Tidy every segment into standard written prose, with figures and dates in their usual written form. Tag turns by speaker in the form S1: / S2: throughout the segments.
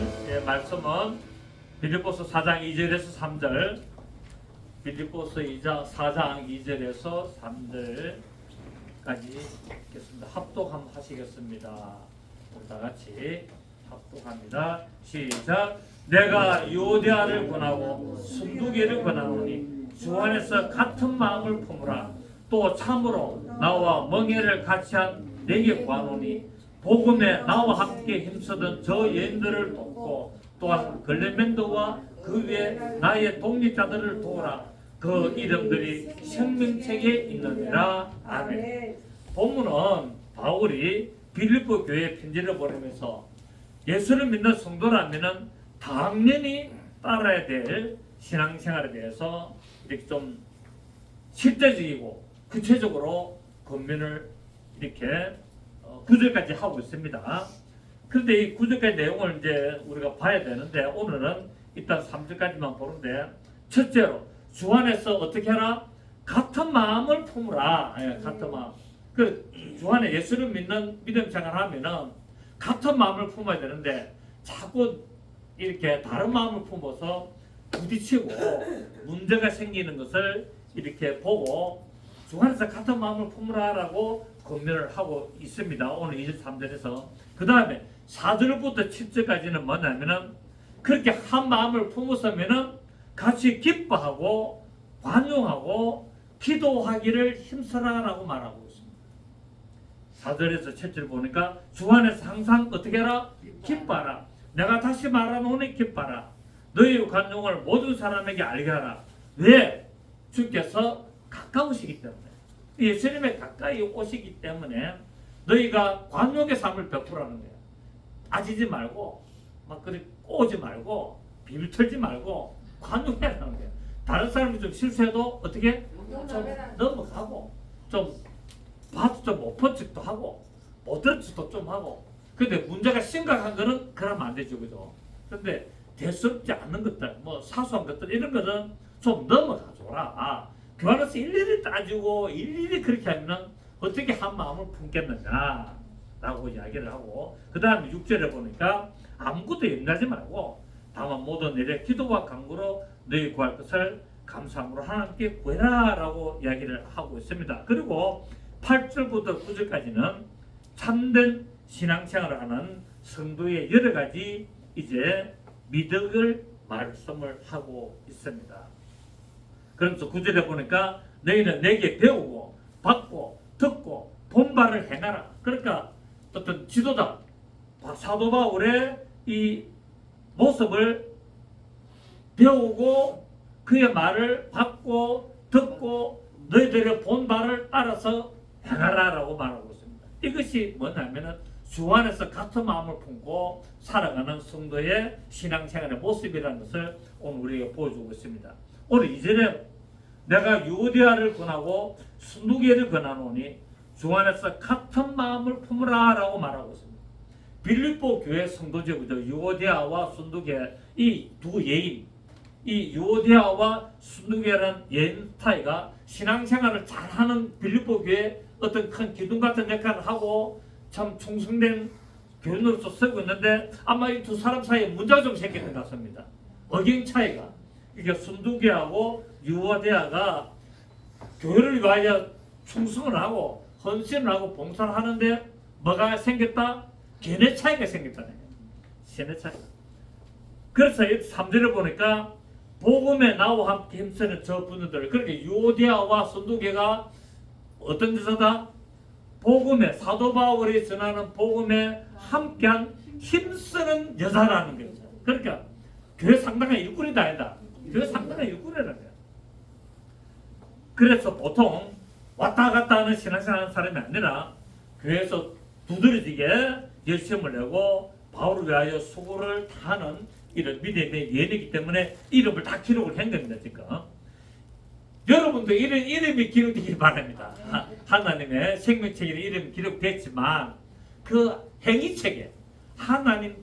S1: 오늘 말씀은 빌립보서 4장 2절에서 3절, 빌립보서 4장 2절에서 3절까지 읽겠습니다. 합독 한번 하시겠습니다. 우리 다 같이 합독합니다. 시작. 내가 유오디아를 권하고 순두개를 권하노니 주 안에서 같은 마음을 품으라. 또 참으로 나와 멍에를 같이 한 내게 구하노니 복음에 나와 함께 힘쓰던 저 여인들을 돕고 또한 글레멘도와 그 외 나의 독립자들을 도우라. 그 이름들이 생명책에 있느니라. 아멘. 본문은 바울이 빌립보 교회에 편지를 보내면서 예수를 믿는 성도라면 당연히 따라야 될 신앙생활에 대해서 이렇게 좀 실제적이고 구체적으로 권면을 이렇게 9절까지 하고 있습니다. 그런데 이 9절까지 내용을 이제 우리가 봐야 되는데 오늘은 일단 3절까지만 보는데, 첫째로 주 안에서 어떻게 하라? 같은 마음을 품으라. 같은 마음. 주 안에 예수를 믿는 믿음 생활하면은 같은 마음을 품어야 되는데 자꾸 이렇게 다른 마음을 품어서 부딪히고 문제가 생기는 것을 이렇게 보고 주 안에서 같은 마음을 품으라라고 권면을 하고 있습니다. 오늘 2절 3절에서. 그 다음에 4절부터 7절까지는 뭐냐면은 그렇게 한 마음을 품었으면은 같이 기뻐하고 관용하고 기도하기를 힘쓰라라고 말하고 있습니다. 4절에서 7절 보니까 주 안에서 항상 어떻게 해라? 기뻐하라. 내가 다시 말하노니 기뻐하라. 너희 관용을 모든 사람에게 알게 하라. 왜? 주께서 가까우시기 때문에, 예수님에 가까이 오시기 때문에 너희가 관용의 삶을 베푸라는 거예요. 빠지지 말고 막 그렇게 꼬지 말고 비빌 털지 말고 관용해라는 거예요. 다른 사람이 좀 실수해도 어떻게 좀 넘어가고 좀 봐도 좀 못 본 척도 하고 못 들은 척도 좀 하고. 근데 문제가 심각한 거는 그러면 안 되죠, 그죠? 근데 대수롭지 않는 것들, 뭐 사소한 것들 이런 거는 좀 넘어가줘라. 그 안에서 일일이 따지고 일일이 그렇게 하면 어떻게 한 마음을 품겠느냐 라고 이야기를 하고, 그 다음에 6절에 보니까 아무것도 염려하지 말고 다만 모든 일에 기도와 간구로 너희 구할 것을 감사함으로 하나님께 구해라 라고 이야기를 하고 있습니다. 그리고 8절부터 9절까지는 참된 신앙생활을 하는 성도의 여러 가지 이제 미덕을 말씀을 하고 있습니다. 그러면서 9절에 보니까 너희는 내게 배우고 받고 듣고 본바를 행하라. 그러니까 어떤 지도자 사도 바울의 이 모습을 배우고 그의 말을 받고 듣고 너희들의 본바를 따라서 행하라라고 말하고 있습니다. 이것이 뭐냐면은 주 안에서 같은 마음을 품고 살아가는 성도의 신앙생활의 모습이라는 것을 오늘 우리에게 보여주고 있습니다. 오늘 2절에 내가 유오디아를 권하고 순두개를 권하노니 주 안에서 같은 마음을 품으라 라고 말하고 있습니다. 빌립보 교회 성도죠. 유오디아와 순두개, 이 두 예인, 이 유오디아와 순두개라는 예인 스타이가 신앙생활을 잘하는 빌립보 교회 어떤 큰 기둥 같은 역할을 하고 참 충성된 교인으로서 쓰고 있는데 아마 이 두 사람 사이에 문제가 좀 생기는 것 같습니다. 의견 차이가. 이게 순두개하고 유오디아가 교회를 위하여 충성을 하고 헌신을 하고 봉사를 하는데 뭐가 생겼다? 견해 차이가 생겼다네. 견해 차이가. 그래서 3절을 보니까 복음에 나와 함께 힘쓰는 저 분들, 그렇게 유오디아와 순두개가 어떤 데서다? 복음에, 사도 바울이 전하는 복음에 함께한 힘쓰는 여자라는 거죠. 그러니까 교회 상당한 일꾼이다 아니다. 교회 상당한 일꾼이라는 거야. 그래서 보통 왔다 갔다 하는 신앙생활 하는 사람이 아니라 교회에서 두드러지게 열심을 내고 바울을 위하여 수고를 다하는 이런 믿음의 예언이기 때문에 이름을 다 기록을 한 겁니다. 지금 여러분도 이런 이름이 기록되길 바랍니다. 하나님의 생명책에 이름이 기록됐지만 그 행위책에 하나님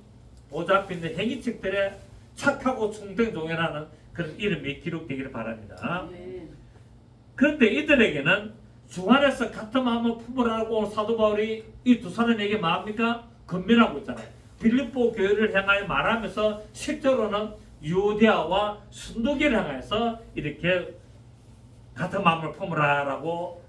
S1: 보좌 앞에 있는 행위책들에 착하고 충성종이라는 그런 이름이 기록되기를 바랍니다. 그런데 이들에게는 주 안에서 같은 마음을 품으라고 사도 바울이 이 두 사람에게 뭐합니까? 권면하고 있잖아요. 빌립보 교회를 향하여 말하면서 실제로는 유대아와 순도교를 향해서 이렇게 같은 마음을 품으라라고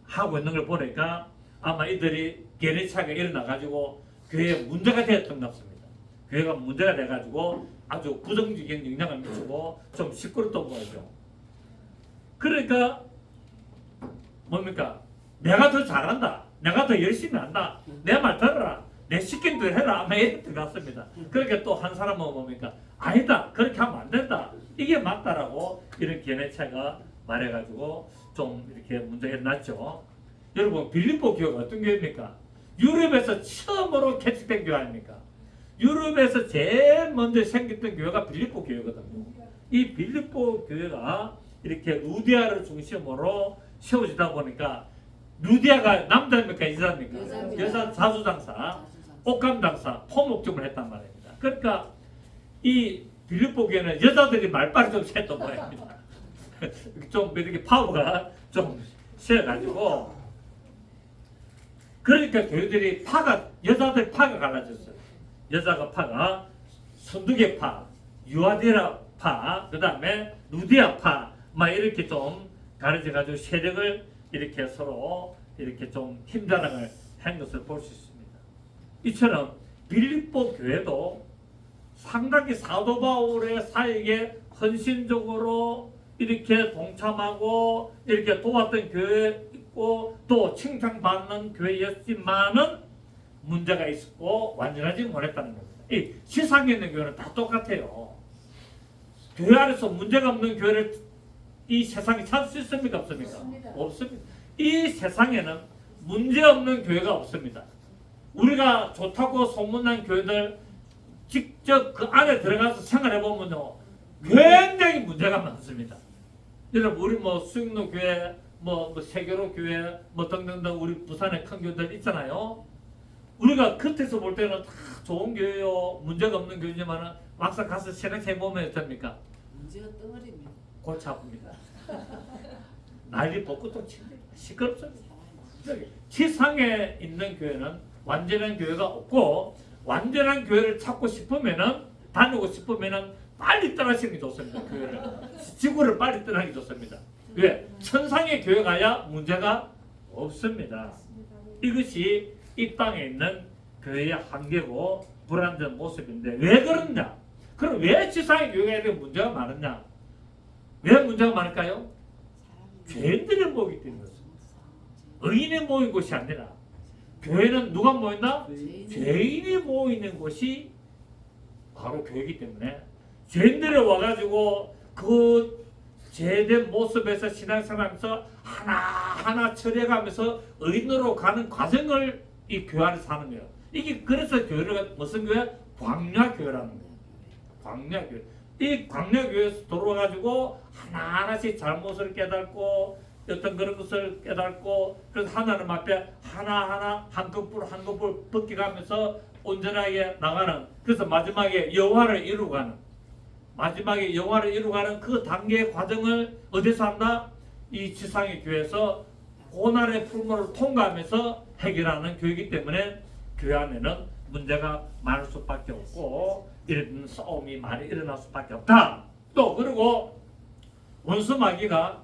S1: 하고 있는 걸 보니까 아마 이들이 게리차가 일어나가지고 교회에 문제가 되었던 것 같습니다. 교회가 문제가 돼가지고 아주 부정적인 영향을 미치고 좀 시끄럽던 거죠. 그러니까 뭡니까? 내가 더 잘한다. 내가 더 열심히 한다. 내 말 들어라. 내 시킨 대로 해라. 아마 이랬던 것 같습니다. 그러니까 또 한 사람은 뭡니까? 아니다. 그렇게 하면 안 된다. 이게 맞다라고 이런 견해차가 말해가지고 좀 이렇게 문제가 났죠. 여러분 빌립보 교회가 어떤 교회입니까? 유럽에서 처음으로 개척된 교회 아닙니까? 유럽에서 제일 먼저 생겼던 교회가 빌립보 교회거든요. 이 빌립보 교회가 이렇게 루디아를 중심으로 세워지다 보니까 루디아가 남자입니까? 여자입니까? 여자 자수장사, 옷감장사, 포목점을 했단 말입니다. 그러니까 이 빌립보 교회는 여자들이 말빨이 좀 셌던 모양입니다. 좀 이렇게 파워가 좀 세가지고 그러니까 교회들이 여자들 파가 갈라졌어요. 여자가 파가 선두개파, 유아디라파, 그 다음에 루디아파, 막 이렇게 좀 가려져가지고 세력을 이렇게 서로 이렇게 좀 힘자랑을 한 것을 볼 수 있습니다. 이처럼 빌립보 교회도 상당히 사도 바울의 사역에 헌신적으로 이렇게 동참하고 이렇게 도왔던 교회 있고 또 칭찬받는 교회였지만은 문제가 있었고 완전하지 못했다는 겁니다. 이 세상에 있는 교회는 다 똑같아요. 교회 안에서 문제가 없는 교회를 이 세상에 찾을 수 있습니까? 없습니까? 없습니다. 이 세상에는 문제 없는 교회가 없습니다. 우리가 좋다고 소문난 교회들 직접 그 안에 들어가서 생활해 보면요 굉장히 문제가 많습니다. 여러분 우리 뭐 수익로 교회, 뭐 세계로 교회, 뭐 등등등 우리 부산에 큰 교회들 있잖아요. 우리가 겉에서 볼 때는 다 좋은 교회요, 문제가 없는 교회지만은 막상 가서 신앙생활 보면 어떻습니까?
S2: 문제가 덩어리입니다.
S1: 골치 아픕니다. 난리 벚꽃도 친데 시끄럽습니다. 세상에 있는 교회는 완전한 교회가 없고 완전한 교회를 찾고 싶으면은 다니고 싶으면은 빨리 떠나시는 게 좋습니다. 교회를 지구를 빨리 떠나기 좋습니다. 왜? 천상의 교회 가야 문제가 없습니다. 이것이 이 땅에 있는 교회의 한계고 불안전 모습인데 왜 그러냐? 그럼 왜 지상의 교회가 이렇게 문제가 많으냐? 왜 문제가 많을까요? 죄인들이 모이기 때문이었습니다. 의인이 모인 곳이 아니라 교회는 누가 모인다? 죄인이 모이는 곳이 바로 교회이기 때문에 죄인들이 와가지고 그 죄된 모습에서 신앙생활하면서 하나하나 처리해가면서 의인으로 가는 과정을 이 교회 안에서 사는 거예요. 이게 그래서 교회를 무슨 교회? 광야교회라는 거예요. 광야교회. 이 광야교회에서 들어와가지고 하나하나씩 잘못을 깨닫고 어떤 그런 것을 깨닫고 그래서 하나님 앞에 하나하나 한 kop을 한 kop을 벗겨가면서 온전하게 나가는 그래서 마지막에 여호와를 이루가는 마지막에 여호와를 이루가는 그 단계의 과정을 어디서 한다? 이 지상의 교회에서 고난의 풀무를 통과하면서 해결하는 교회이기 때문에 교회 안에는 문제가 많을 수밖에 없고 이런 싸움이 많이 일어날 수밖에 없다. 또 그리고 원수 마귀가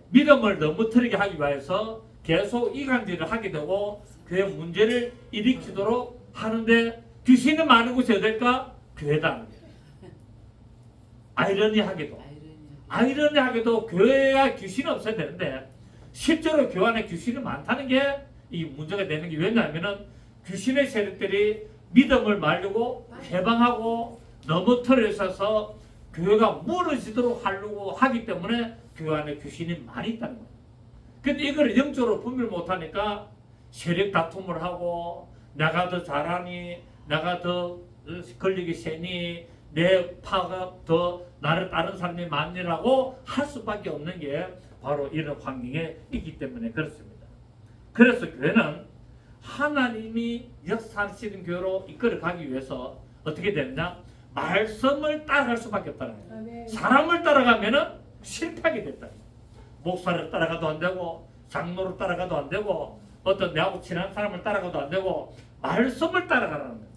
S1: 믿음을 넘어뜨리게 하기 위해서 계속 이간질을 하게 되고 교회 문제를 일으키도록 하는데 귀신이 많은 곳이 어딜까? 교회다. 아이러니하게도 교회가 귀신이 없어야 되는데 실제로 교회 안에 귀신이 많다는 게 이 문제가 되는 게 왜냐하면은 귀신의 세력들이 믿음을 말리고 해방하고 넘어뜨려서 교회가 무너지도록 하려고 하기 때문에 교회 안에 귀신이 많이 있다는 거예요. 근데 이걸 영적으로 분별 못하니까 세력 다툼을 하고 내가 더 잘하니 내가 더 권력이 세니 내 파가 더 나를 다른 사람이 많으라고 할 수밖에 없는 게 바로 이런 환경에 있기 때문에 그렇습니다. 그래서 교회는 하나님이 역사하시는 교회로 이끌어가기 위해서 어떻게 되느냐? 말씀을 따라갈 수밖에 없다는 거예요. 사람을 따라가면은 실패하게 됐다. 목사를 따라가도 안 되고 장로를 따라가도 안 되고 어떤 내하고 친한 사람을 따라가도 안 되고 말씀을 따라가라는 거예요.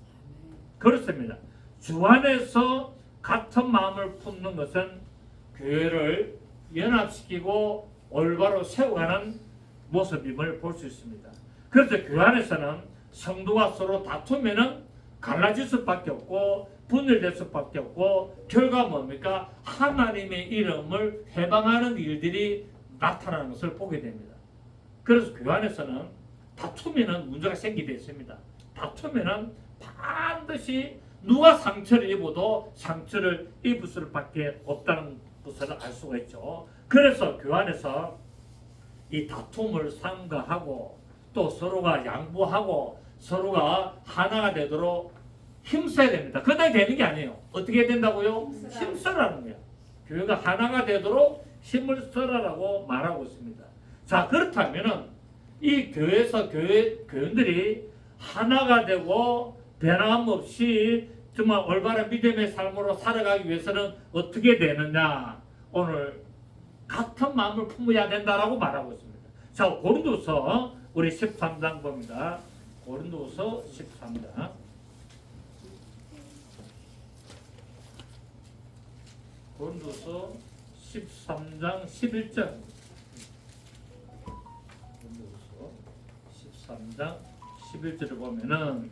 S1: 그렇습니다. 주 안에서 같은 마음을 품는 것은 교회를 연합시키고 올바로 세워가는 모습임을 볼 수 있습니다. 그래서 교회 안에서는 성도가 서로 다투면은 갈라질 수밖에 없고 분열될 수밖에 없고 결과 뭡니까? 하나님의 이름을 해방하는 일들이 나타나는 것을 보게 됩니다. 그래서 교회 안에서는 다투면은 문제가 생기게 있습니다. 다투면은 반드시 누가 상처를 입어도 상처를 입을 수밖에 없다는 것을 알 수가 있죠. 그래서 교회 안에서 이 다툼을 삼가하고 또 서로가 양보하고 서로가 하나가 되도록 힘써야 됩니다. 그냥 되는 게 아니에요. 어떻게 해야 된다고요? 힘써라는 거예요. 교회가 하나가 되도록 힘을 써라라고 말하고 있습니다. 자, 그렇다면은 이 교회에서 교인들이 하나가 되고 변함없이 정말 올바른 믿음의 삶으로 살아가기 위해서는 어떻게 되느냐? 오늘 같은 마음을 품어야 된다라고 말하고 있습니다. 자, 고린도서 우리 13장 봅니다. 고린도서 13장. 고린도서 13장 11절. 고린도서 13장 11절을 보면은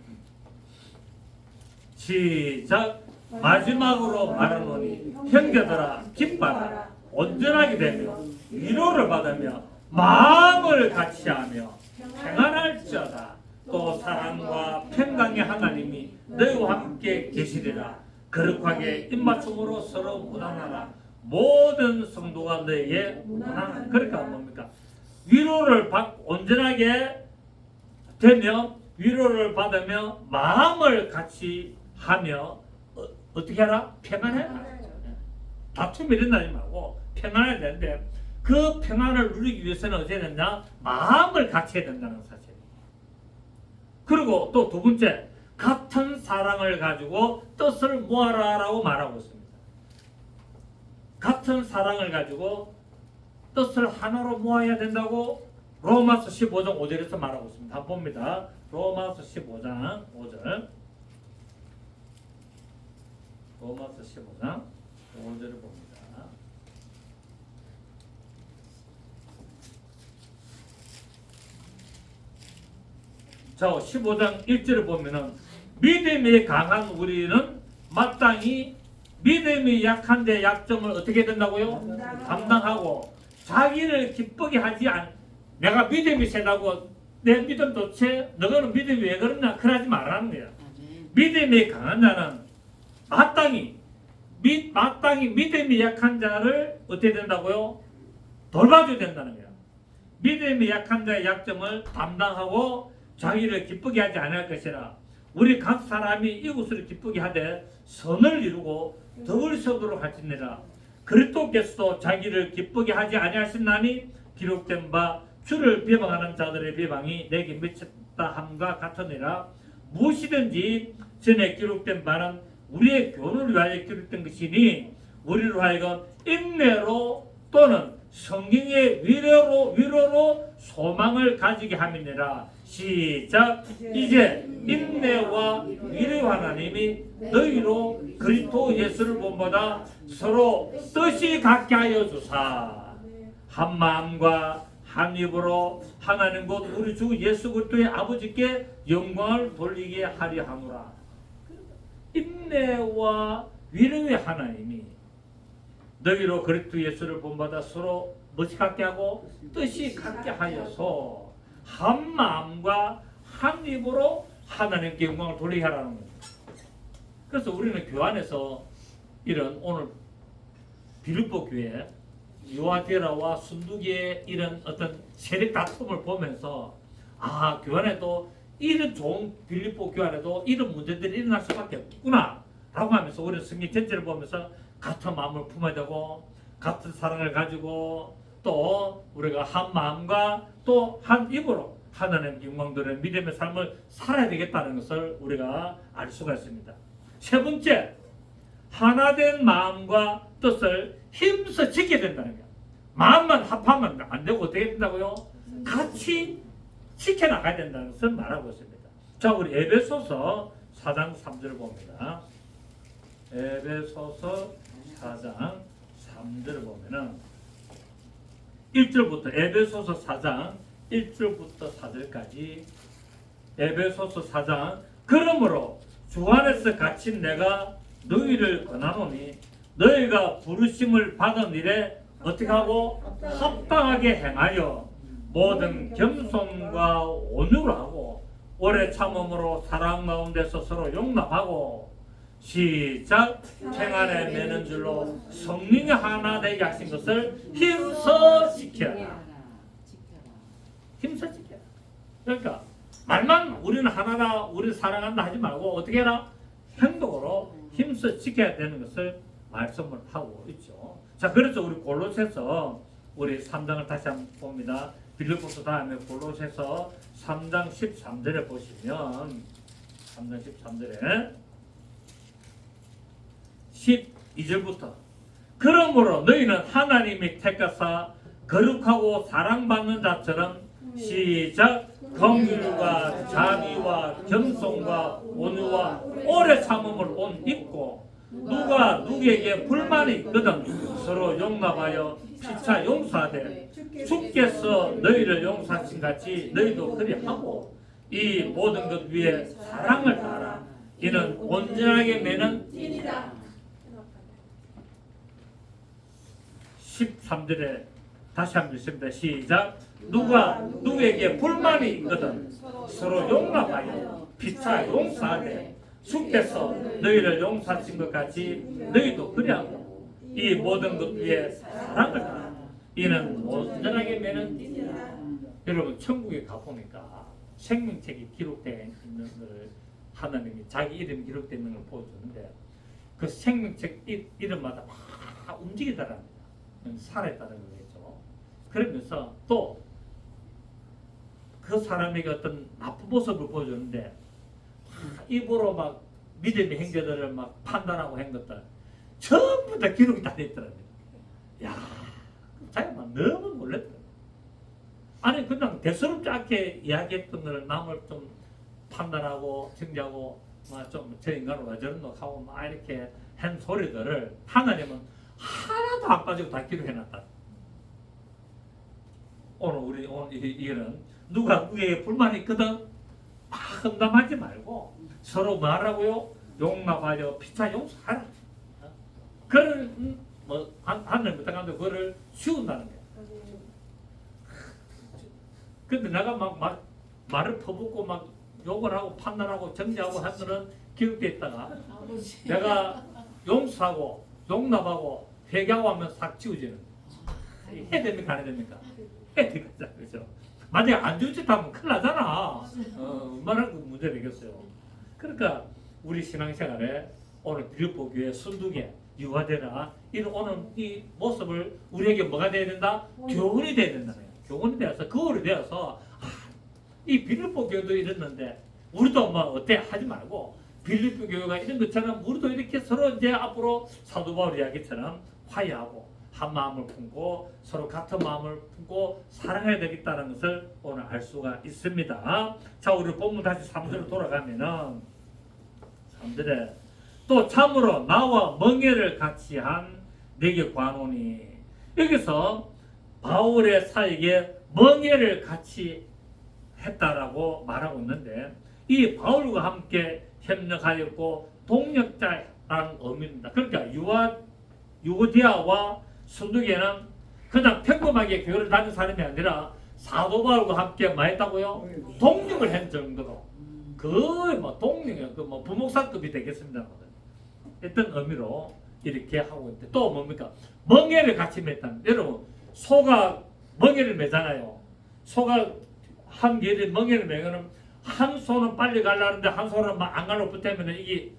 S1: 시작. 마지막으로 말하노니 형제들아 기뻐라 온전하게 되며 위로를 받으며 마음을 같이하며 평안할지어다. 또 사랑과 평강의 하나님이 너희와 함께 계시리라. 거룩하게 입맞춤으로 서로 무난하라. 모든 성도가 너희의 무난하라. 그러니까 뭡니까? 위로를 받고 온전하게 되며 위로를 받으며 마음을 같이 하며 어떻게 하라? 평안해라. 다툼이 일어나지 말고 평안해야 되는데 그 평안을 누리기 위해서는 어떻게 해야 되냐? 마음을 같이 해야 된다는 사실이에요. 그리고 또 두 번째, 같은 사랑을 가지고 뜻을 모아라라고 말하고 있습니다. 같은 사랑을 가지고 뜻을 하나로 모아야 된다고 로마서 15장 5절에서 말하고 있습니다. 한번 봅니다. 로마서 15장 5절. 로마서 15장 5절을 봅니다. 자, 15장 1절을 보면은 믿음이 강한 우리는 마땅히 믿음이 약한데 약점을 어떻게 된다고요? 감당하고 자기를 기쁘게 하지 내가 믿음이 세다고 내 믿음 도체 너는 믿음이 왜 그러냐 그러지 말라는 거야. 믿음이 강한 자는 마땅히 믿음이 약한 자를 어떻게 된다고요? 돌봐줘야 된다는 거야. 믿음이 약한 자의 약점을 담당하고 자기를 기쁘게 하지 않을 것이라. 우리 각 사람이 이웃을 기쁘게 하되 선을 이루고 덕을 세우도록 할지니라. 그리스도께서도 자기를 기쁘게 하지 아니하셨나니 기록된 바 주를 비방하는 자들의 비방이 내게 미쳤다 함과 같으니라. 무엇이든지 전에 기록된 바는 우리의 교훈을 위하여 기록된 것이니 우리로 하여금 인내로 또는 성경의 위로로 소망을 가지게 함이니라. 시작. 이제 인내와 위로의 하나님이 너희로 그리스도 예수를 본보다 서로 뜻이 같게 하여 주사 한 마음과 한 입으로 하나님 곧 우리 주 예수 그리스도의 아버지께 영광을 돌리게 하려 하노라. 인내와 위로의 하나님이 너희로 그리스도 예수를 본받아 서로 무엇이 같게 하고 뜻이 같게 하여서 한 마음과 한 입으로 하나님께 영광을 돌리게 하라는 거예요. 그래서 우리는 교회 안에서 이런 오늘 빌립보 교회 유아디라와 순두기의 이런 어떤 세력 다툼을 보면서 교회 안에도 이런 좋은 빌립보 교회 안에도 이런 문제들이 일어날 수밖에 없구나 라고 하면서 우리는 성경 전체를 보면서 같은 마음을 품어야 되고 같은 사랑을 가지고 또 우리가 한 마음과 또 한 입으로 하나님 영광 돌리는 믿음의 삶을 살아야 되겠다는 것을 우리가 알 수가 있습니다. 세 번째, 하나된 마음과 뜻을 힘써 지켜야 된다는 거예요. 마음만 합하면 안 되고 어떻게 된다고요? 같이 지켜나가야 된다는 것을 말하고 있습니다. 자, 우리 에베소서 4장 3절 봅니다. 에베소서 4장 3절을 보면은 1절부터 에베소서 4장 1절부터 4절까지 에베소서 4장 그러므로 주 안에서 갇힌 내가 너희를 권하노니 너희가 부르심을 받은 일에 어떻게 하고 합당하게 행하여 모든 겸손과 온유로 하고 오래 참음으로 사랑 가운데서 서로 용납하고 시작 평안에 매는 줄로 성령이 하나 되게 하신 것을 힘써 지켜라. 힘써 지켜라. 그러니까 말만 우리는 하나다 우리 사랑한다 하지 말고 어떻게 해라? 행동으로 힘써 지켜야 되는 것을 말씀을 하고 있죠. 자, 그래서 우리 골로새서 우리 3장을 다시 한번 봅니다. 빌립보서 다음에 골로새서 3장 13절에 보시면 3장 13절에 12절부터 그러므로 너희는 하나님이 택하사 거룩하고 사랑받는 자처럼 시작 긍휼과 자비와 겸손과 온유와 오래 참음을 온 입고 누가 누구에게 불만이 있거든 서로 용납하여 피차 용서하되 주께서 너희를 용서하신 같이 너희도 그리하고 이 모든 것 위에 사랑을 따라 이는 온전하게 매는 13절에 다시 한번 읽습니다. 시작 누가 누구에게 불만이 있거든 서로 용납하여 피차 용서하되 주께서 너희를 용서하신 것 같이 너희도 그리하고 이 모든 것 위에 사랑을 따라 이는 온전하게 매는 여러분 천국에 가보니까 생명책이 기록되어 있는 걸 하나님이 자기 이름이 기록되어 있는 걸 보여주는데 그 생명책 이름마다 막 움직이더랍니다. 살아있다는 거겠죠. 그러면서 또 그 사람에게 어떤 나쁜 모습을 보여주는데 입으로 막 믿음의 행제들을 막 판단하고 한 것들 전부 다 기록이 다 됐더랍니다. 야, 자기가 막 너무 놀랬더랍니다. 아니 그냥 대수롭지 않게 이야기했던 걸 남을 좀 판단하고 정지하고 막 좀 저 인간은 왜 저런노 하고 막 이렇게 한 소리들을 하나님은 하나도 안 빠지고 다 기록해놨다. 오늘 이거는 누가 누구에게 불만이 있거든 험담하지 말고 서로 말하고요 용납하여 피차 용서하라. 그런 하늘 못하는데 그거를 쉬운다는 거야. 근데 내가 막 말을 퍼붓고 막 욕을 하고 판단하고 정죄하고 하면은 기록돼 있다가 내가 용서하고 용납하고 회개하고 하면 싹 지워지는 거야. 해야 됩니까 안 해야 됩니까? 해야 되겠다. 그렇죠? 만약에 안 지워진다면 큰일 나잖아. 얼마나 그 문제 되겠어요. 그러니까 우리 신앙생활에 오늘 빌립보 교회 순둥이에 유화되라 이런 오늘 이 모습을 우리에게 뭐가 돼야 된다? 교훈이 돼야 된다. 교훈이 되어서 거울이 되어서 이 빌립보 교회도 이랬는데 우리도 뭐 어때 하지 말고 빌립보 교회가 이런 것처럼 우리도 이렇게 서로 이제 앞으로 사도 바울 이야기처럼 화해하고 한 마음을 품고 서로 같은 마음을 품고 사랑해야 되겠다는 것을 오늘 알 수가 있습니다. 자, 우리 본문 다시 3절로 돌아가면은 3절에 또 참으로 나와 멍에를 같이 한 내게 관오니 여기서 바울의 사에게 멍에를 같이 했다라고 말하고 있는데 이 바울과 함께 협력하였고 동력자라는 의미입니다. 그러니까 유오디아와 순두개는 그냥 평범하게 교회를 다닌 사람이 아니라 사도 바울과 함께 뭐 했다고요? 동력을 한 정도로 거의 뭐 동력이 뭐 부목사급이 되겠습니다. 어떤 의미로 이렇게 하고 있는데 또 뭡니까? 멍에를 같이 맸다는 여러분 소가 멍에를 매잖아요. 소가 한 개를 멍에를 매면은 한 소는 빨리 가려는데 한 소는 막 안 가려고 붙으면 이게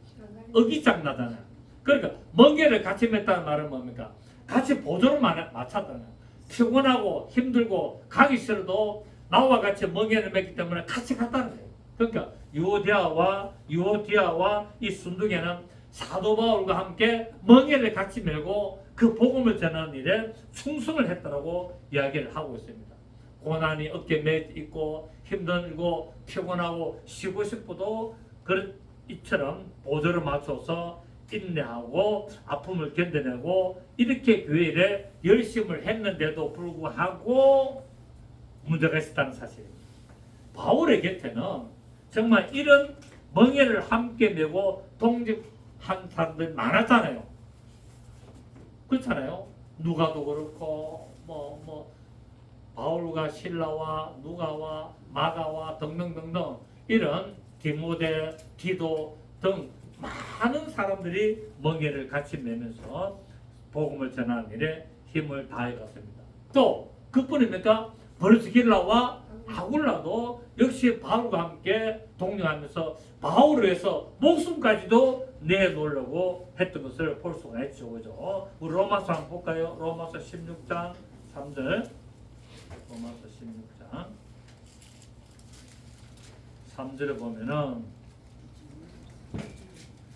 S1: 어기장 나잖아요. 그러니까 멍에를 같이 맸다는 말은 뭡니까? 같이 보조를 맞췄다는 피곤하고 힘들고 가기 싫어도 나와 같이 멍에를 맸기 때문에 같이 갔다는 거예요. 그러니까 유오디아와 이 순둥이는 사도 바울과 함께 멍에를 같이 메고 그 복음을 전하는 일에 충성을 했다라고 이야기를 하고 있습니다. 고난이 어깨에 매 있고 힘들고 피곤하고 쉬고 싶어도 이처럼 보조를 맞춰서 인내하고 아픔을 견뎌내고 이렇게 교회 일에 열심을 했는데도 불구하고 문제가 있었다는 사실입니다. 바울의 곁에는 정말 이런 멍에를 함께 메고 동직한 사람들이 많았잖아요. 그렇잖아요. 누가도 그렇고 바울과 실라와 누가와 마가와 등등등등 이런 디모데, 디도 등 많은 사람들이 멍에를 같이 메면서 복음을 전하는 일에 힘을 다해갔습니다. 또 그뿐입니까? 브리스길라와 아굴라도 역시 바울과 함께 동행하면서 바울을 위해서 목숨까지도 내놓으려고 했던 것을 볼 수가 있죠. 그죠? 우리 로마서 한번 볼까요? 로마서 16장 3절. 로마서 16장 3절에 보면은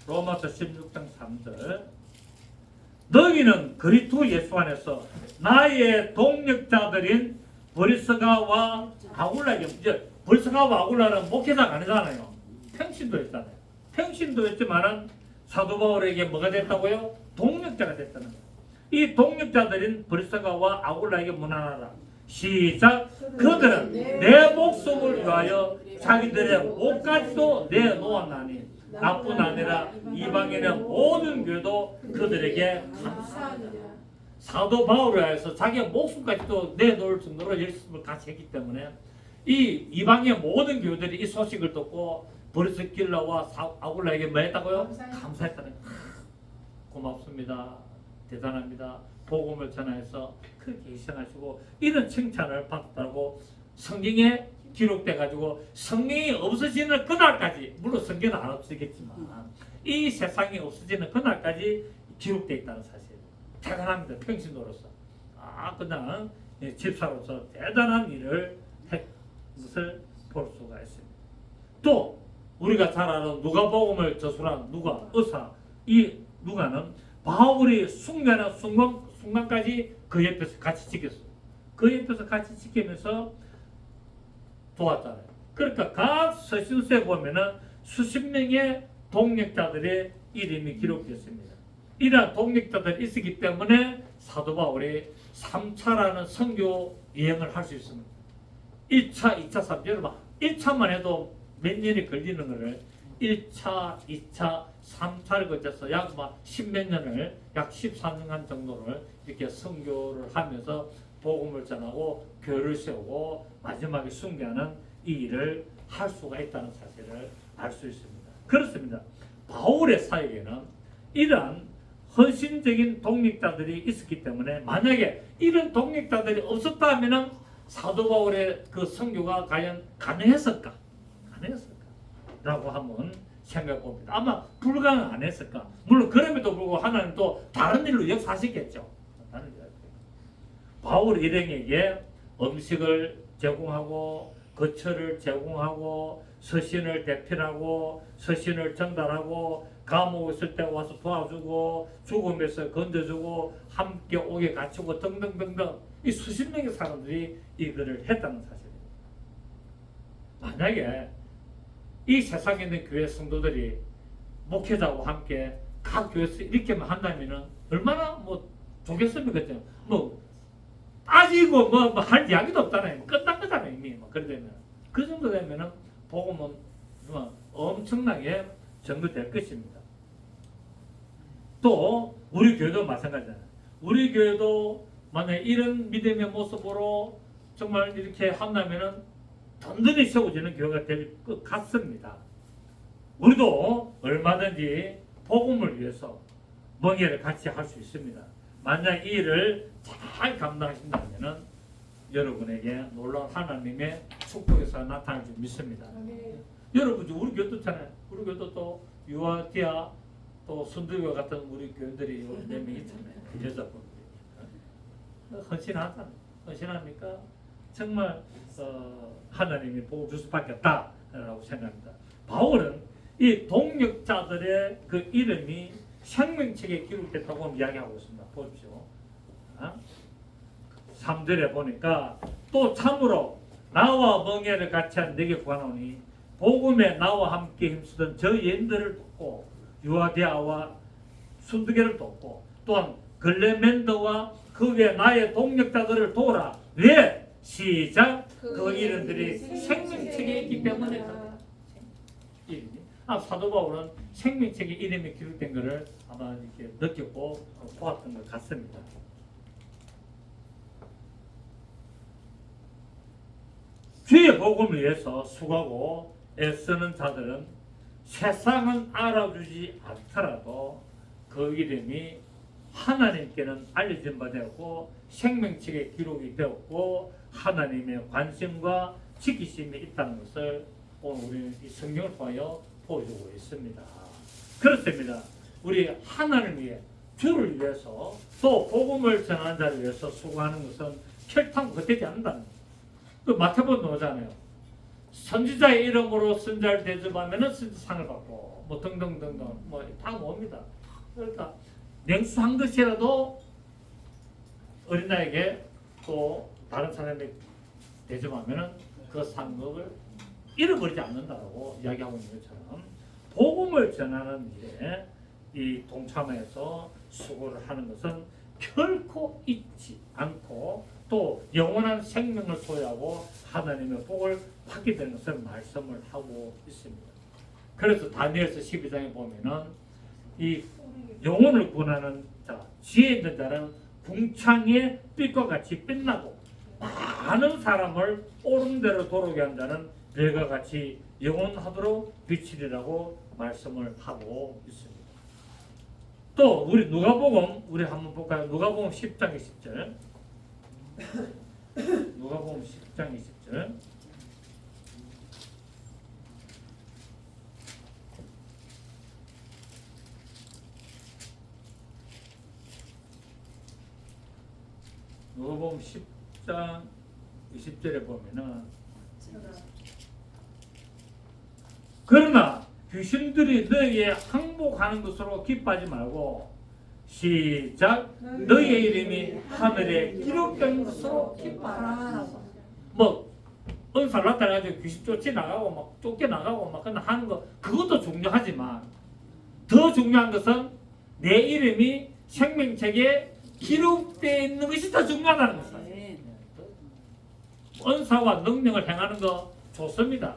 S1: 로마서 16장 3절 너희는 그리스도 예수 안에서 나의 동력자들인 브리스가와 아굴라에게 이제 브리스가와 아굴라는 목회자가 아니잖아요. 평신도 했잖아요. 평신도 했지만은 사도 바울에게 뭐가 됐다고요? 동력자가 됐다는 거예요. 이 동력자들인 브리스가와 아굴라에게 문안하라. 시작. 그들은 내 목숨을 위하여 자기들의 옷까지도 내놓았나니 나뿐 아니라 이방인의 모든 교회도 그들에게 감사하니라. 사도 바울을 위해서 자기의 목숨까지도 내놓을 정도로 열심을 같이 했기 때문에 이 이방의 모든 교회들이 이 소식을 듣고 브리스길라와 아굴라에게 뭐 했다고요? 감사했다는 거예요. 고맙습니다. 대단합니다. 복음을 전하여서 그렇게 희생하시고 이런 칭찬을 받았다고 성경에 기록돼 가지고 성경이 없어지는 그날까지 물론 성경은 안 없어지겠지만 이 세상이 없어지는 그날까지 기록돼 있다는 사실 대단합니다. 평신도로서 그냥 집사로서 대단한 일을 했 것을 볼 수가 있습니다. 또 우리가 잘 아는 누가복음을 저술한 누가 의사 이 누가는 바울이 순간의 순간까지 그 옆에서 같이 지켰어요. 그 옆에서 같이 지키면서 도왔잖아요. 그러니까 각 서신서에 보면은 수십 명의 동력자들의 이름이 기록됐습니다. 이러한 동력자들이 있었기 때문에 사도 바울이 3차라는 선교 여행을 할 수 있습니다. 1차, 2차, 3차 여러분 1차만 해도 몇 년이 걸리는 것을 1차, 2차, 3차를 거쳐서 약 10몇 년을 약 14년간 정도를 이렇게 선교를 하면서 복음을 전하고 교회를 세우고 마지막에 순교하는 이 일을 할 수가 있다는 사실을 알 수 있습니다. 그렇습니다. 바울의 사역에는 이러한 헌신적인 동력자들이 있었기 때문에 만약에 이런 동력자들이 없었다면 사도 바울의 그 선교가 과연 가능했을까? 라고 한번 생각해 봅니다. 아마 불가능 안 했을까? 물론 그럼에도 불구하고 하나님 또 다른 일로 역사하시겠죠. 바울 일행에게 음식을 제공하고 거처를 제공하고 서신을 대필하고 서신을 전달하고 감옥에 있을 때 와서 도와주고 죽음에서 건져주고 함께 옥에 갇히고 등등등등 이 수십 명의 사람들이 이거를 했다는 사실입니다. 만약에 이 세상에 있는 교회 성도들이 목회자와 함께 각 교회에서 이렇게만 한다면은 얼마나 좋겠습니까? 따지고 할 이야기도 없잖아요. 끝난 거잖아요. 이미 그러면 그 정도 되면은 복음은 엄청나게 전개될 것입니다. 또 우리 교회도 마찬가지잖아요. 우리 교회도 만약 이런 믿음의 모습으로 정말 이렇게 한다면은 든든히 세워지는 교회가 될 것 같습니다. 우리도 얼마든지 복음을 위해서 멍에를 같이 할 수 있습니다. 만약 이 일을 잘 감당하신다면 여러분에게 놀라운 하나님의 축복에서 나타날 줄 믿습니다. 여러분 우리 교회도 있잖아요. 우리 교회도 또 유아티아 또 순두교와 같은 우리 교회들이 몇 명 있잖아요. 여자분들이 헌신합니까? 정말 하나님이 보고 줄 수밖에 없다라고 생각합니다. 바울은 이 동력자들의 그 이름이 생명책에 기록됐다고 이야기하고 있습니다. 보십시오. 3절에 보니까 또 참으로 나와 멍에를 같이 한 내게 구하노니 복음에 나와 함께 힘쓰던 저 여인들을 돕고 유아디아와 순두개를 돕고 또한 글레멘더와 그 외 나의 동력자들을 도우라. 왜? 시작. 그 이름들이 생명책에 있기 때문에 그렇다. 이름이. 사도 바울은 생명책에 이름이 기록된 것을 아마 이렇게 느꼈고 보았던 것 같습니다. 주의 복음을 위해서 수고하고 애쓰는 자들은 세상은 알아주지 않더라도 그 이름이 하나님께는 알려진 바 되었고 생명책에 기록이 되었고 하나님의 관심과 지키심이 있다는 것을 오늘 우리는 이 성경을 통하여 보여주고 있습니다. 그렇습니다. 우리 하나님을 위해 주를 위해서 또 복음을 전하는 자를 위해서 수고하는 것은 결탄 헛되지 않는다는 거예요. 그 마태복음 나오잖아요. 선지자의 이름으로 선자를 대접하면 선지상을 받고 뭐 등등등등 뭐 다 모읍니다. 그러니까 냉수한 것이라도 어린아이에게 또 다른 사람에게 대접하면 그 상급을 잃어버리지 않는다고 이야기하고 있는 것처럼 복음을 전하는 일에 이 동참해서 수고를 하는 것은 결코 잊지 않고 또 영원한 생명을 소유하고 하나님의 복을 받게 되는 것을 말씀을 하고 있습니다. 그래서 다니엘서 12장에 보면은 이 영혼을 구원하는 자, 지혜 있는 자는 궁창의 빛과 같이 빛나고 많은 사람을 옳은 대로 돌아오게 한 자는 별과 같이 영원하도록 비치리라고 말씀을 하고 있습니다. 또 우리 누가복음 우리 한번 볼까요? 누가복음 10장 20절. 누가복음 10장 20절. 누가복음 10장 20절에 보면은 그러나 귀신들이 너희에 항복하는 것으로 기뻐하지 말고 시작 너희의 이름이 하늘에 기록된 것으로 기뻐하라. 뭐 은사를 나타내가지고 귀신 쫓아나가고 막 쫓겨나가고 막 하는 거 그것도 중요하지만 더 중요한 것은 내 이름이 생명책에 기록되어 있는 것이 더 중요하다는 것이에요. 은사와 능력을 행하는 거 좋습니다.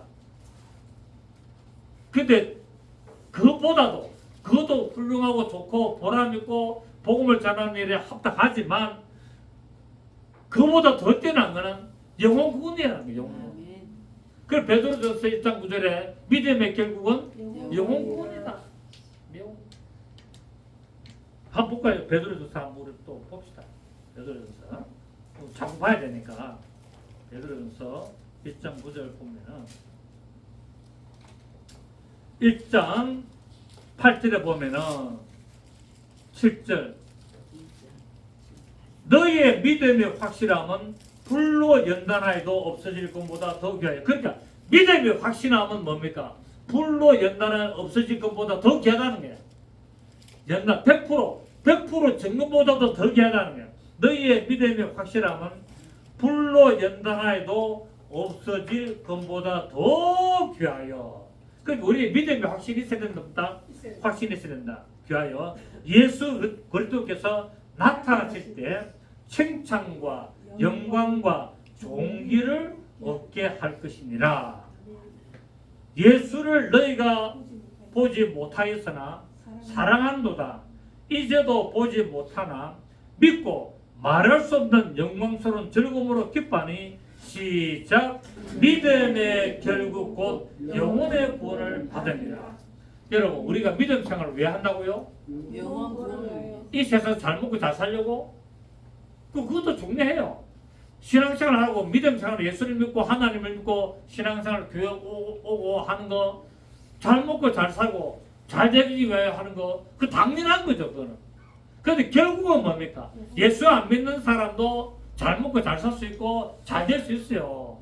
S1: 근데 그것보다도 그것도 훌륭하고 좋고 보람있고 복음을 전하는 일에 합당하지만 그보다 더 뛰어난 것은 영혼 구원이라는 거예요. 영혼 구원. 그래서 베드로전서 1장 9절에 믿음의 결국은 영혼 구원이다. 한번 볼까요? 베드로전서 한번 또 봅시다. 베드로전서 자꾸 봐야 되니까 베드로전서 1장 9절 보면은 1장 8절에 보면은 7절 너희의 믿음의 확실함은 불로 연단하여도 없어질 것보다 더 귀하여. 그러니까 믿음의 확실함은 뭡니까? 불로 연단하여 없어질 것보다 더 귀하다는 거예요. 연단 100% 정금보다도 더 귀하다는 거예요. 너희의 믿음의 확실함은 불로 연단하여도 없어질 것보다 더 귀하여. 그러니까 우리 믿음이 확실히 있어야 된다. 확신이 있어야 된다. 귀하여 예수 그리스도께서 나타나실 때 칭찬과 영광과 존귀를 얻게 할 것이니라. 예수를 너희가 보지 못하였으나 사랑한도다. 이제도 보지 못하나 믿고 말할 수 없는 영광스러운 즐거움으로 기뻐하니 시작 믿음의 결국 곧 영혼의 구원을 받으리라. 여러분 우리가 믿음 생활을 왜 한다고요?
S2: 영원 구원을.
S1: 이 세상 잘 먹고 잘 살려고? 그것도 중요해요. 신앙생활 하고 믿음 생활 예수를 믿고 하나님을 믿고 신앙생활 교회 오고 하는 거 잘 먹고 잘 살고 잘 되기 위해 하는 거 그 당연한 거죠. 그거는. 그런데 결국은 뭡니까? 예수 안 믿는 사람도 잘 먹고 잘 살 수 있고 잘 될 수 있어요.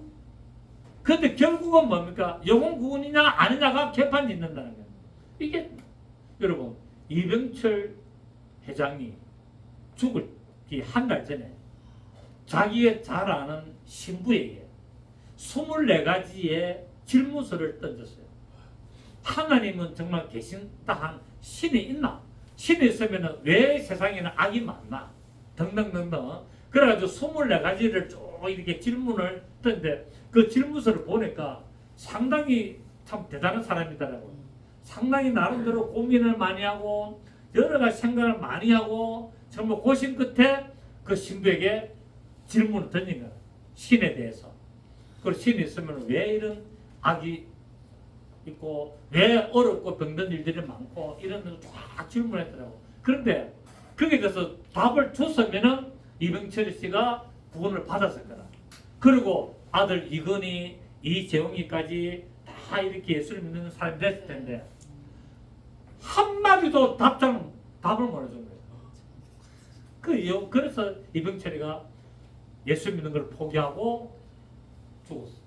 S1: 그런데 결국은 뭡니까? 영혼 구원이냐 아니냐가 개판이 있는다는 거예요. 이게 여러분 이병철 회장이 죽을 한 달 전에 자기의 잘 아는 신부에게 24가지의 질문서를 던졌어요. 하나님은 정말 계신다 한 신이 있나? 신이 있으면 왜 세상에는 악이 많나? 등등등등. 그래가지고 24가지를 쭉 이렇게 질문을 던데 그 질문서를 보니까 상당히 참 대단한 사람이더라고요. 상당히 나름대로 고민을 많이 하고 여러 가지 생각을 많이 하고 정말 고심 끝에 그 신부에게 질문을 던진 거예요. 신에 대해서. 그리고 신이 있으면 왜 이런 악이 있고 왜 어렵고 병든 일들이 많고 이런 걸 쫙 질문했더라고. 그런데 거기에 대해서 답을 줬으면은 이병철 씨가 구원을 받았을 거다. 그리고 아들 이건희, 이재용이까지 다 이렇게 예수를 믿는 사람이 됐을 텐데 한마디도 답을 못 해준 거예요. 그래서 이병철이가 예수 믿는 걸 포기하고 죽었어요.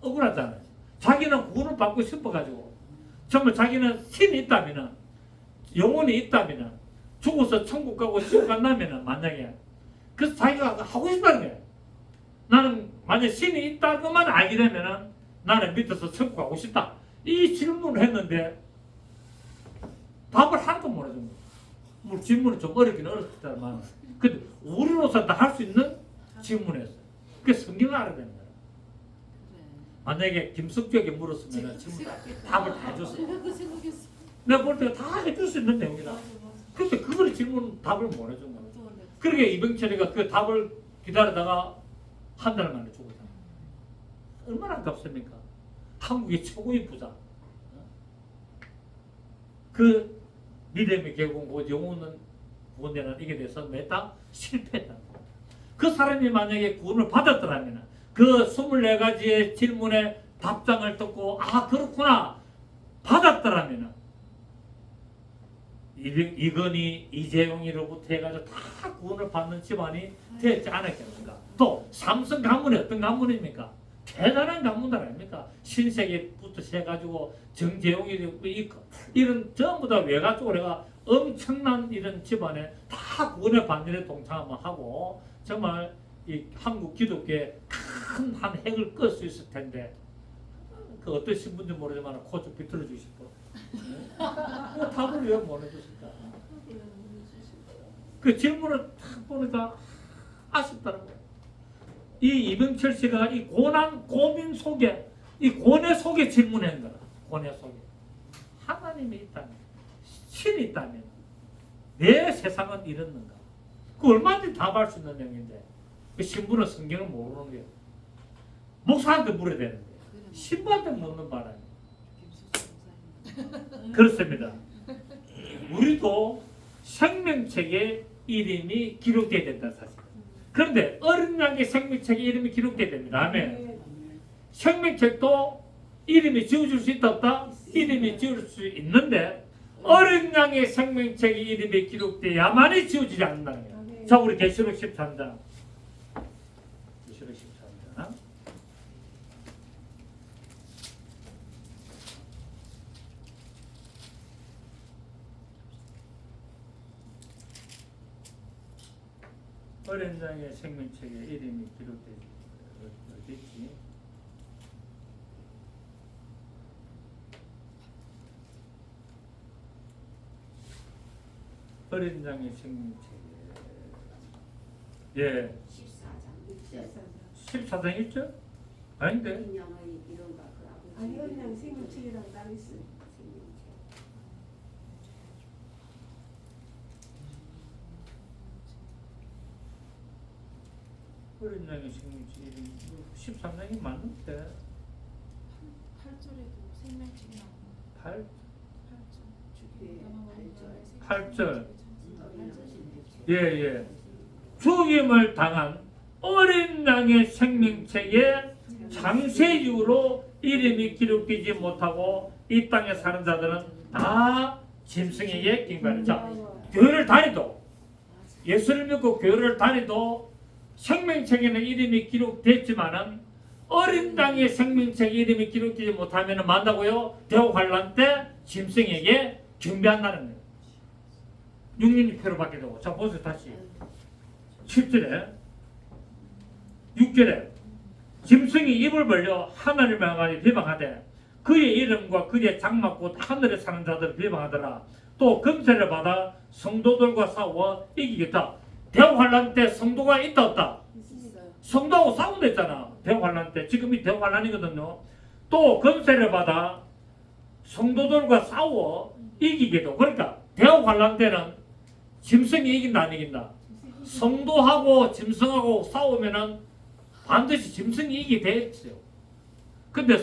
S1: 억울하잖아요. 자기는 구원을 받고 싶어가지고 정말 자기는 신이 있다면 영혼이 있다면 죽어서 천국 가고 지옥 간다면 만약에 그래서 자기가 하고 싶다는 거예요. 나는 만약 신이 있다고만 알게 되면 나는 믿어서 천국 가고 싶다. 이 질문을 했는데 답을 하나도 못 해준 거예요. 뭐 질문은 좀 어렵긴 어렵지만 근데 우리로서 다 할 수 있는 질문이었어요. 그래서 성경을 알아야 됩니다. 만약에 김석주에게 물었으면 지금 답을 다 해줬어요. 내가 볼 때 다 해줄 수 있는 내용이다. 근데 그걸 질문 답을 못 해준 거예요. 그러게 이병철이가 그 답을 기다리다가 한 달 만에 죽었잖아요. 얼마나 아깝습니까? 한국의 최고의 부자. 그 믿음의 결국 영혼은 구원되는 이게 돼서 매다 실패했다. 그 사람이 만약에 구원을 받았더라면 그 24가지의 질문에 답장을 듣고 아 그렇구나 받았더라면 이건희, 이재용이로부터 해가지고 다 구원을 받는 집안이 되지 않았겠습니까? 또 삼성 가문이 어떤 가문입니까? 대단한 가문들 아닙니까? 신세계부터 해가지고 정재용이 있고 이런 전부 다 외가 쪽으로 해가 엄청난 이런 집안에 다 구원을 받는 데 동참을 하고 정말 이 한국 기독교에 큰 한 획을 끌 수 있을 텐데 그 어떤 신분인지 모르지만 코 좀 비틀어 주시고 그 답을 왜 못 해주실까? 그 질문을 딱 보니까 아쉽더라고요. 이 이병철 씨가 이 고난 고민 속에 이 고뇌 속에 질문한 거라. 고뇌 속에 하나님이 있다면 신이 있다면 왜 세상은 이렇는가? 그 얼마든지 답할 수 있는 내용인데 그 신부는 성경을 모르는 거예요. 목사한테 물어야 되는데 신부한테 묻는 바람에 그렇습니다. 우리도 생명책에 이름이 기록되어야 된다는 사실. 그런데 어린 양의 생명책에 이름이 기록되어야 됩니다. 아멘. 생명책도 이름이 지어줄 수 있다 없다? 이름이 지어줄 수 있는데 어린 양의 생명책에 이름이 기록되어야만이 지어지지 않는다는 거예요. 자, 우리 계시록 13장. 계시록 13장. 어린 양의 생명책에 이름이 기록되지 어디 있지? 어린 양의 생명책에 예 14장 1절? 아닌데
S3: 아니 어린 양 생명책이라고 따로 있어요.
S1: 어린 양의 생명책 이름 13장이 맞는데
S2: 8절에도 생명책이 나오고
S1: 8?
S2: 8절
S1: 8절 예예 죽임을 당한 어린 양의 생명책에 장세 이후로 이름이 기록되지 못하고 이 땅에 사는 자들은 다 짐승에게 낀거예요. 자, 교회를 다니도 예수를 믿고 교회를 다니도 생명책에는 이름이 기록됐지만은 어린 양의 생명책에 이름이 기록되지 못하면 만나고요 대우환란 때 짐승에게 경배한다는 거예요. 6년이 표로 받게 되고 자 보세요 다시 7절에 6절에 짐승이 입을 벌려 하늘을 향하여 비방하되 그의 이름과 그의 장막곧 하늘에 사는 자들을 비방하더라. 또 금세를 받아 성도들과 싸워 이기겠다. 대환란 때 성도가 있다 없다?
S3: 있습니다.
S1: 성도하고 싸운다 했잖아. 대환란 때. 지금이 대환란이거든요. 또 금세를 받아 성도들과 싸워 이기게도. 그러니까 대환란 때는 짐승이 이긴다 안 이긴다? 성도하고 짐승하고 싸우면은 반드시 짐승이 이기게 돼 있어요. 근데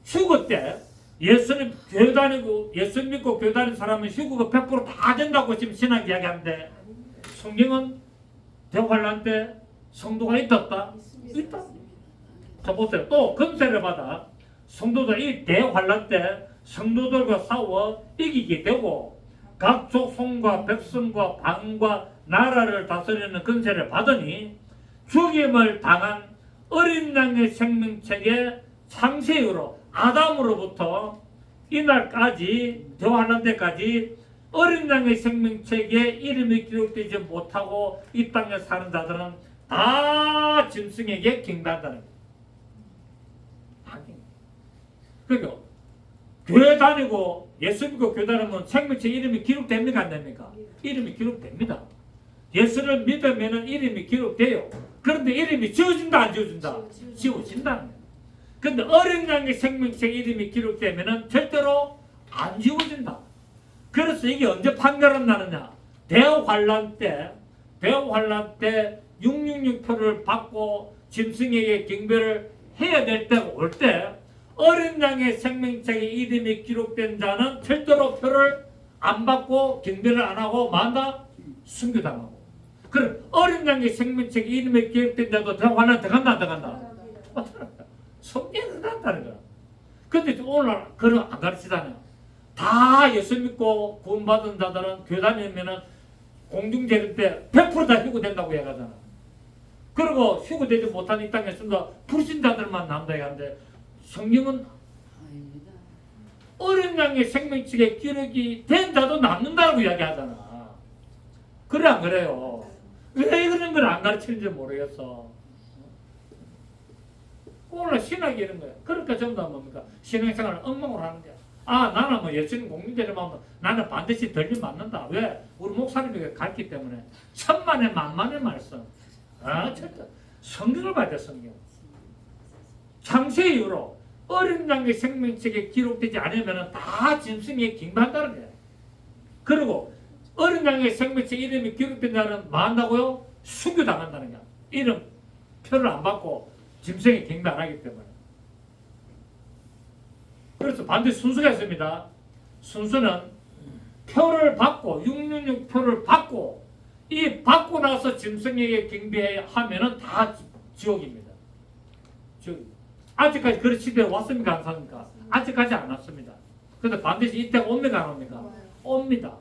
S1: 휴거 때 예수님 교회 다니고 예수 믿고 교회 다니는 사람은 휴거가 100%다 된다고 지금 신학 이야기하는데 성경은 대환란 때 성도가 있었다? 있다. 자 보세요. 또 금세를 받아 성도들이 대환란 때 성도들과 싸워 이기게 되고 각 족속과 백성과 방과 나라를 다스리는 근세를 받으니 죽임을 당한 어린 양의 생명책의 창세유로 아담으로부터 이날까지 대환란 때까지 어린 양의 생명책에 이름이 기록되지 못하고 이 땅에 사는 자들은 다 짐승에게 경배한다는 거예요. 그러니까 교회 다니고 예수 믿고 교회 다니면 생명책 이름이 기록됩니까 안 됩니까? 이름이 기록됩니다. 예수를 믿으면 이름이 기록돼요. 그런데 이름이 지워진다 안 지워진다? 지워진다는 거예요. 근데 어린 양의 생명책 이름이 기록되면 절대로 안 지워진다. 그래서 이게 언제 판결은 나느냐? 대환란 때 666표를 받고 짐승에게 경배를 해야 될 때가 올 때 어린 양의 생명책에 이름이 기록된 자는 절대로 표를 안 받고 경배를 안 하고 만다 순교당하고. 그럼 어린 양의 생명책에 이름이 기록된 자도 대환란 들어간다 안 들어간다? 성경에 들어간다는 거야. 근데 오늘 그런 안 가르치잖아요. 다 예수 믿고 구원받은 자들은 교회 다니면은 공중재림 때 100% 다 휴거된다고 얘기하잖아. 그리고 휴거되지 못한 이 땅에 있습니다. 불신자들만 남다 얘기하는데 성경은 어린 양의 생명책에 기록이 된 자도 남는다고 이야기하잖아. 그래 안 그래요? 왜 그런 걸 안 가르치는지 모르겠어. 오늘 신학이 이런 거야. 그러니까 전부 다 뭡니까? 신앙생활을 엉망으로 하는 거야. 아 나는 뭐 예수님 공중재림 하면 나는 반드시 들림 맞는다. 왜? 우리 목사님이 가르치기 때문에 천만의 만만의 말씀. 아 절대 성경을 봐야 돼. 성경. 창세 이후로 어린 양의 생명책에 기록되지 않으면 다 짐승에 경배한다는 거야. 그리고 어린 양의 생명책 이름이 기록된 자는 뭐 한다고요? 순교당한다는 거야. 이름 표를 안 받고 짐승에 경배 안 하기 때문에. 그래서 반드시 순서가 있습니다. 순서는 표를 받고 666표를 받고 이 받고 나서 짐승에게 경배하면은 다 지옥입니다. 아직까지 그런 시대에 왔습니까 안 삽니까? 아직까지 안 왔습니다. 그런데 반드시 이때가 옵니까 안 옵니까? 옵니다.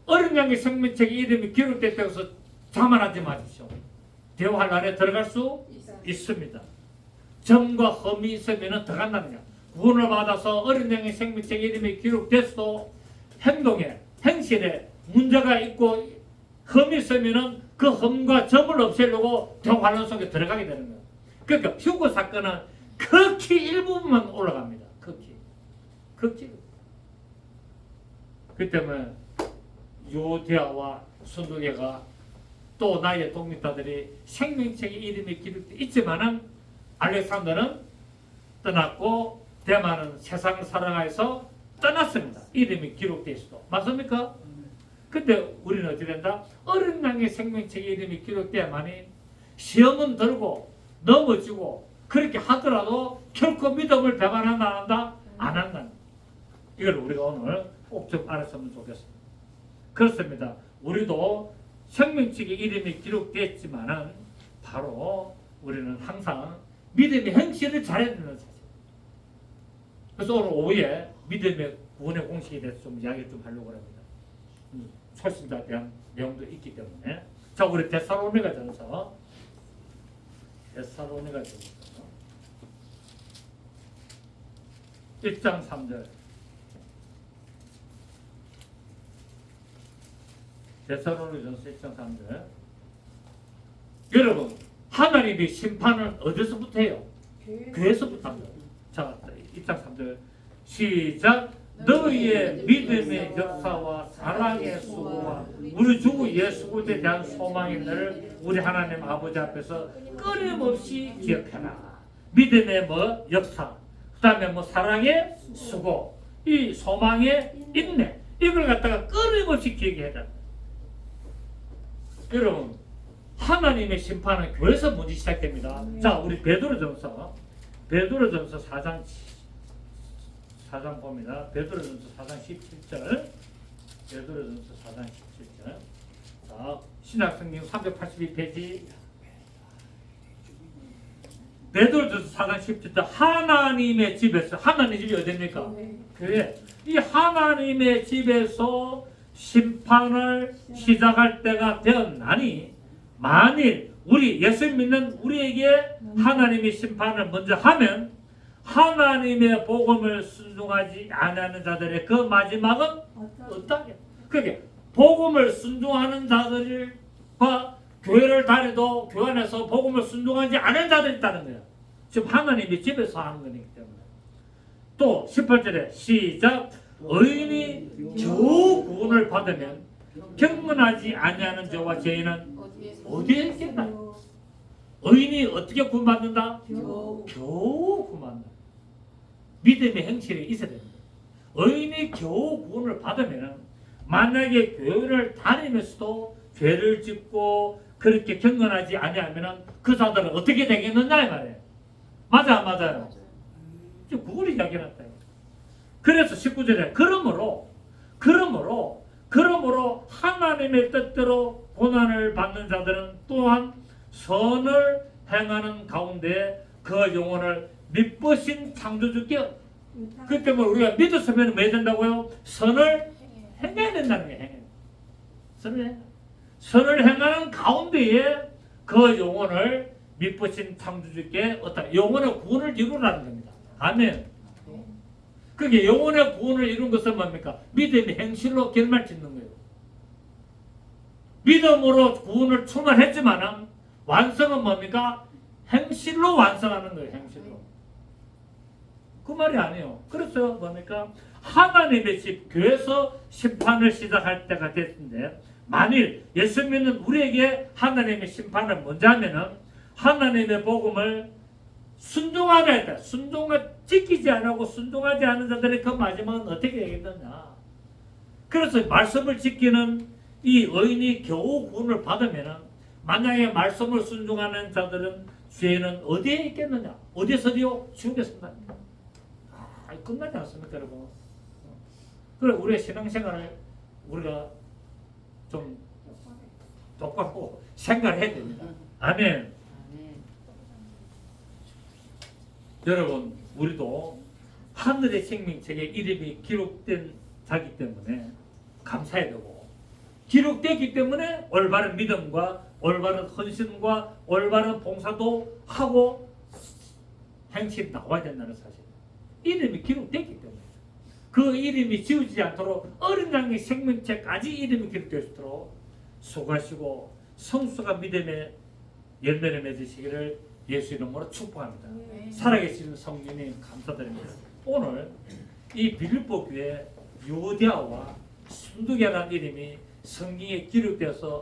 S1: 어린 양의 생명책에 이름이 기록됐다고 해서 자만하지 마십시오. 대환란에 들어갈 수 있습니다. 점과 흠이 있으면 들어간다는 거야. 구원을 받아서 어린 양의 생명책에 이름이 기록됐어. 행동에, 행실에 문제가 있고 흠이 있으면 그 흠과 점을 없애려고 대환란 속에 들어가게 되는 거야. 그러니까 휴거 사건은 극히 일부분만 올라갑니다. 극히. 그 때문에 유대아와 순두개가 또 나의 독립자들이 생명책에 이름이 기록되어 있지만은 알렉산더는 떠났고 대만은 세상을 사랑해서 떠났습니다. 이름이 기록되어 있어도. 맞습니까? 근데 우리는 어찌 된다? 어린 양의 생명책에 이름이 기록돼야만이 시험은 들고 넘어지고 그렇게 하더라도 결코 믿음을 배반한다 안 한다? 안 한다. 이걸 우리가 오늘 꼭 좀 알았으면 좋겠습니다. 그렇습니다. 우리도 생명책에 이름이 기록됐지만은 바로 우리는 항상 믿음의 행실을 잘해야 되는 사실. 그래서 오늘 오후에 믿음의 구원의 공식에 대해서 좀 이야기를 좀 하려고 합니다. 초신자에 대한 내용도 있기 때문에. 자, 우리 데살로니가전서 1장 3절. 데살로니가전서 1장 3절. 여러분, 하나님의 심판은 어디서부터 해요? 교회에서부터 합니다. 자, 1장 3절 시작. 너희의 믿음의 역사와 사랑의 수고와 우리 주 예수 그리스도에 대한 소망의 날을 우리 하나님 아버지 앞에서 끊임없이 기억해라. 믿음의 뭐 역사, 그 다음에 뭐 사랑의 수고, 이 소망의 인내, 이걸 갖다가 끊임없이 기억해야. 여러분, 하나님의 심판은 교회에서 먼저 시작됩니다. 자, 우리 베드로전서 4장 봅니다. 베드로전서 4장 17절. 베드로전서 4장 17절. 자, 신약성경 382페이지. 베드로전서 4장 17절. 하나님의 집에서, 하나님의 집이 어디입니까? 교회. 이 하나님의 집에서 심판을 시작할 때가 되었나니, 만일 우리 예수 믿는 우리에게 하나님의 심판을 먼저 하면 하나님의 복음을 순종하지 않는 자들의 그 마지막은 어떠하게? 그게 복음을 순종하는 자들과 교회를 다니도 교회 안에서 복음을 순종하지 않은 자들이 있다는 거예요. 지금 하나님의 집에서 하는 거기 때문에. 또 18절에 시작. 의인이 겨우 구원을 받으면 경건하지 아니하는 저와 죄인은 어디에 있겠나? 의인이 어떻게 구원받는다? 겨우 구원받는다. 믿음의 행실이 있어야 됩니다. 의인이 겨우 구원을 받으면 만약에 교회를 다니면서도 죄를 짓고 그렇게 경건하지 아니하면 그 자들은 어떻게 되겠느냐 이 말이에요. 맞아 안 맞아요? 지금 그걸 이야기했다. 그래서 19절에 그러므로 하나님의 뜻대로 고난을 받는 자들은 또한 선을 행하는 가운데 그 영혼을 믿으신 창조주께, 그 때문에 우리가 믿었으면 뭐 해야 된다고요? 선을 행해야 된다는 거예요. 선을 행하는 가운데에 그 영혼을 믿으신 창조주께 어떤 영혼의 구원을 이루라는 겁니다. 아멘. 그게 영혼의 구원을 이룬 것은 뭡니까? 믿음의 행실로 결말 짓는 거예요. 믿음으로 구원을 충만했지만 완성은 뭡니까? 행실로 완성하는 거예요. 행실로. 그 말이 아니에요. 그래서 뭡니까? 하나님의 집, 교회에서 심판을 시작할 때가 됐는데, 만일 예수 믿는 우리에게 하나님의 심판을 먼저 하면은 하나님의 복음을 순종하라 했다. 순종을 지키지 않고 순종하지 않은 자들의 그 마지막은 어떻게 되겠느냐. 그래서 말씀을 지키는 이 의인이 겨우 구원을 받으면 만약에 말씀을 순종하는 자들은 죄는 어디에 있겠느냐. 어디서요? 지옥에서 납니다. 끝나지 않습니까 여러분? 그래 우리의 신앙생활을 우리가 좀 똑바로 생각해야 됩니다. 아멘. 여러분, 우리도 하늘의 생명책에 이름이 기록된 자기 때문에 감사해야 되고, 기록되기 때문에 올바른 믿음과 올바른 헌신과 올바른 봉사도 하고 행실이 나와야 된다는 사실. 이름이 기록됐기 때문에 그 이름이 지워지지 않도록 어린 양의 생명책까지 이름이 기록될 수 있도록 수고하시고 성수가 믿음의 열매를 맺으시기를 예수 이름으로 축복합니다. 살아계시는 성령님 감사드립니다. 오늘 이 빌립보 교회 유오디아와 순두계라는 이름이 성경에 기록되어서